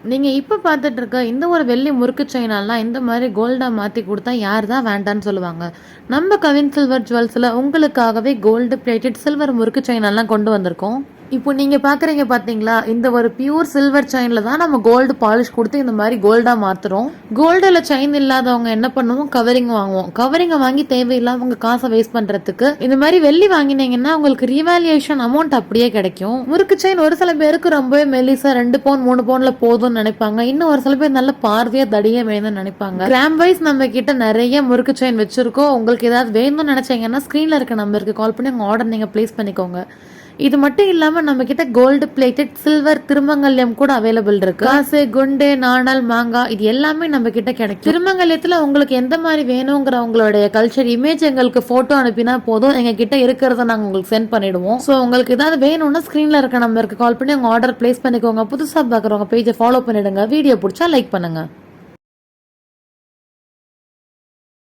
நீங்க இப்ப பார்த்துட்டு இருக்க இந்த ஒரு வெள்ளி முறுக்கு செயினெல்லாம் இந்த மாதிரி கோல்டா மாத்தி குடுத்தா யார் தான் வேண்டான்னு சொல்லுவாங்க? நம்ம கவின் சில்வர் ஜுவல்ஸ்ல உங்களுக்காகவே கோல்டு பிளேட்டட் சில்வர் முறுக்கு செயினெல்லாம் கொண்டு வந்திருக்கோம். இப்போ நீங்க பாக்குறீங்க பாத்தீங்களா, இந்த ஒரு பியூர் சில்வர் செயின்ல தான் நம்ம கோல்டு பாலிஷ் கொடுத்து இந்த மாதிரி கோல்டா மாத்துறோம். கோல்டுல செயின் இல்லாதவங்க என்ன பண்ணுவோம், கவரிங் வாங்குவோம். கவரிங்க வாங்கி தேவையில்லாம உங்க காசை வேஸ்ட் பண்றதுக்கு இந்த மாதிரி வெள்ளி வாங்கினீங்கன்னா உங்களுக்கு ரீவாலுயேஷன் அமௌண்ட் அப்படியே கிடைக்கும். முறுக்கு செயின் ஒரு சில பேருக்கு ரொம்பவே மெலிசா 2 பவுன் 3 பவுன்ல போதும்னு நினைப்பாங்க. இன்னும் ஒரு சில பேர் நல்ல பார்வையா தடியா வேணும்னு நினைப்பாங்க. கிராம் வைஸ் நம்ம கிட்ட நிறைய முறுக்கு செயின் வச்சிருக்கோம். உங்களுக்கு ஏதாவது வேணும்னு நினைச்சீங்கன்னா ஸ்கிரீன்ல இருக்க நம்பருக்கு கால் பண்ணி உங்க ஆர்டர் நீங்க பிளேஸ் பண்ணிக்கோங்க. இது மட்டும் இல்லாம நம்ம கிட்ட கோல்டு பிளேட்டட் சில்வர் திருமங்கல்யம் கூட அவைலபிள் இருக்கு. காசு, குண்டு, நாணல், மாங்காய் இது எல்லாமே நம்ம கிட்ட கிடைக்கும். திருமங்கல்யத்துல உங்களுக்கு எந்த மாதிரி வேணுங்கிற உங்களுடைய கல்ச்சர் இமேஜ் எங்களுக்கு போட்டோ அனுப்பினா போதும், எங்க கிட்ட இருக்கிறத நாங்க உங்களுக்கு சென்ட் பண்ணிடுவோம். சோ உங்களுக்கு ஏதாவது வேணும்னா ஸ்கிரீன்ல இருக்க நம்பருக்கு கால் பண்ணி உங்க ஆர்டர் பிளேஸ் பண்ணிக்கோங்க. புதுசா பாக்குறவங்க பேஜை ஃபாலோ பண்ணிடுங்க. வீடியோ பிடிச்சா லைக் பண்ணுங்க.